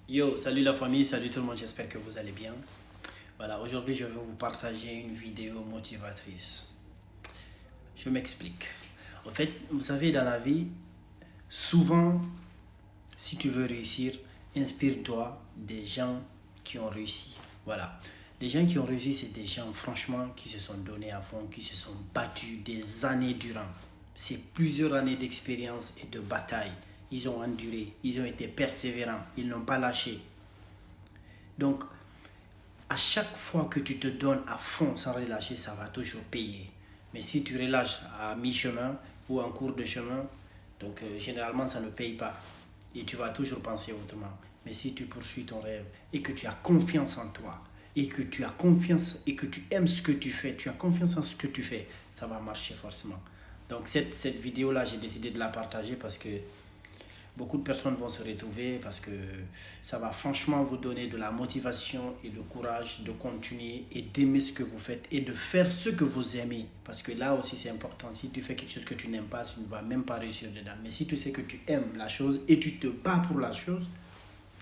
Yo, salut la famille, salut tout le monde, j'espère que vous allez bien. Voilà, aujourd'hui je vais vous partager une vidéo motivatrice. Je m'explique. En fait, vous savez, dans la vie, souvent, si tu veux réussir, inspire-toi des gens qui ont réussi. Voilà. Les gens qui ont réussi, c'est des gens, franchement, qui se sont donnés à fond, qui se sont battus des années durant. C'est plusieurs années d'expérience et de bataille. Ils ont enduré, ils ont été persévérants, ils n'ont pas lâché. Donc, à chaque fois que tu te donnes à fond sans relâcher, ça va toujours payer. Mais si tu relâches à mi-chemin ou en cours de chemin, donc généralement ça ne paye pas. Et tu vas toujours penser autrement. Mais si tu poursuis ton rêve et que tu as confiance en toi, et que tu as confiance et que tu aimes ce que tu fais, tu as confiance en ce que tu fais, ça va marcher forcément. Donc cette vidéo-là, j'ai décidé de la partager parce que beaucoup de personnes vont se retrouver parce que ça va franchement vous donner de la motivation et le courage de continuer et d'aimer ce que vous faites et de faire ce que vous aimez. Parce que là aussi c'est important. Si tu fais quelque chose que tu n'aimes pas, tu ne vas même pas réussir dedans. Mais si tu sais que tu aimes la chose et tu te bats pour la chose,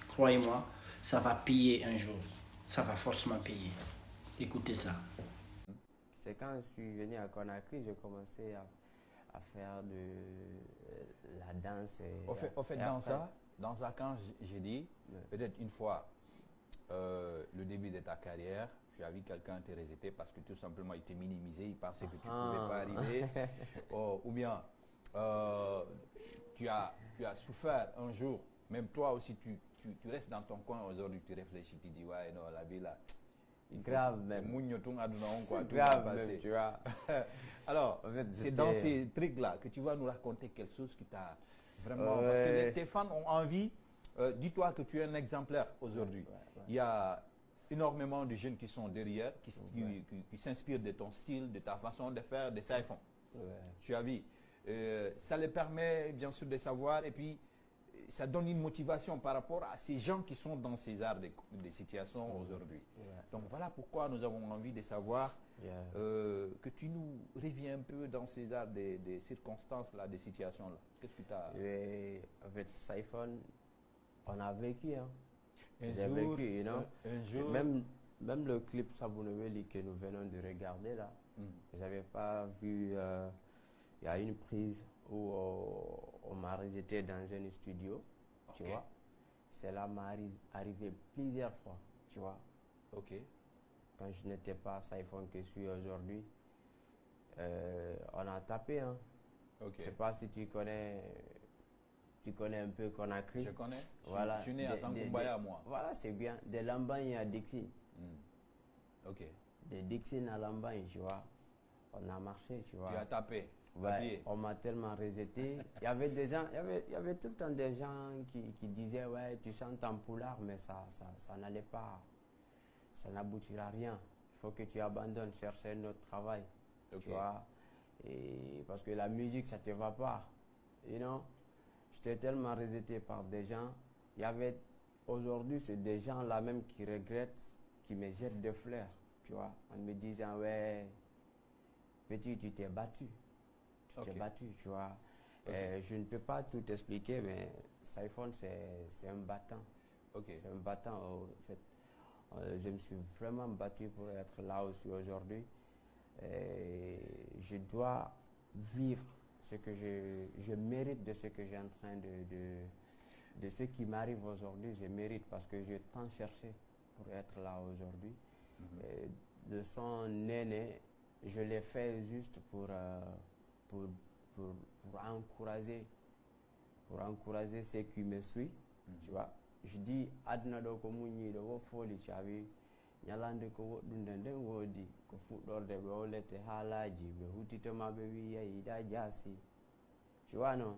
croyez-moi, ça va payer un jour. Ça va forcément payer. Écoutez ça. C'est quand je suis venu à Conakry, j'ai commencé à faire de la danse. Au fait, Et après, dans ça, quand j'ai dit, ouais. peut-être une fois, le début de ta carrière, tu as vu quelqu'un te rejeter parce que tout simplement il t'est minimisé, il pensait que tu ne pouvais pas arriver. Ou bien, euh, tu as souffert un jour, même toi aussi, tu restes dans ton coin aujourd'hui, tu réfléchis, tu dis, ouais, non, la vie là, Grave même. quoi, tout va Grave passer. même, tu vois. Alors, En fait, c'est dans ces trucs-là que tu vas nous raconter quelque chose qui t'a vraiment... Parce que tes fans ont envie. Dis-toi que tu es un exemplaire aujourd'hui. Ouais. Il y a énormément de jeunes qui sont derrière, qui s'inspirent de ton style, de ta façon de faire, de Saifon. Ouais. Tu as vu. Ça les permet bien sûr de savoir et puis ça donne une motivation par rapport à ces gens qui sont dans ces arts de situations aujourd'hui. Ouais. Donc voilà pourquoi nous avons envie de savoir Yeah. que tu nous reviens un peu dans ces arts des circonstances-là, des situations-là. Qu'est-ce que tu as... Et avec Saifon, on a vécu, hein. Un J'ai jour, vécu, you know. un jour... Même le clip Sabounouveli que nous venons de regarder là, j'avais pas vu. Il y a une prise où on m'a rejeté dans un studio, tu vois. Cela m'est arrivé plusieurs fois, tu vois. Ok. Quand je n'étais pas Saifon que je suis aujourd'hui, on a tapé, hein. Ok. Je sais pas si tu connais un peu Conakry. Je connais. Voilà. Je suis né à Sankumbaya, moi. Voilà, c'est bien. De Lambagne à Dixie. Ok. De Dixie à Lambagne, tu vois. On a marché, tu vois. Tu as tapé. Ouais, on m'a tellement rejeté. Il y avait des gens, il y avait tout le temps des gens qui disaient, ouais, tu chantes en poulard, mais ça n'allait pas. Ça n'aboutira à rien. Il faut que tu abandonnes, chercher un autre travail. Ok. Tu vois. Et parce que la musique, ça ne te va pas. You know? J'étais tellement rejeté par des gens. Il y avait, aujourd'hui, c'est des gens là même qui regrettent, qui me jettent des fleurs. Tu vois, en me disant, ouais, petit, tu t'es battu. Tu t'es battu, tu vois. Je ne peux pas tout expliquer, mais Saifon, c'est un battant. C'est un battant, en fait. Je me suis vraiment battu pour être là aussi aujourd'hui. Je dois vivre ce que je mérite de ce que j'ai en train de ce qui m'arrive aujourd'hui. Je mérite parce que j'ai tant cherché pour être là aujourd'hui. De son aîné, je l'ai fait juste pour encourager ceux qui me suivent, tu vois. Je dis adna do ko munyi do wo foli chavi nyalande ko woddunde nden wodi ko fuɗɗorde ɓe wolete haalaji ɓe hutitoma ɓe wiya yiɗa jaasi, tu vois non.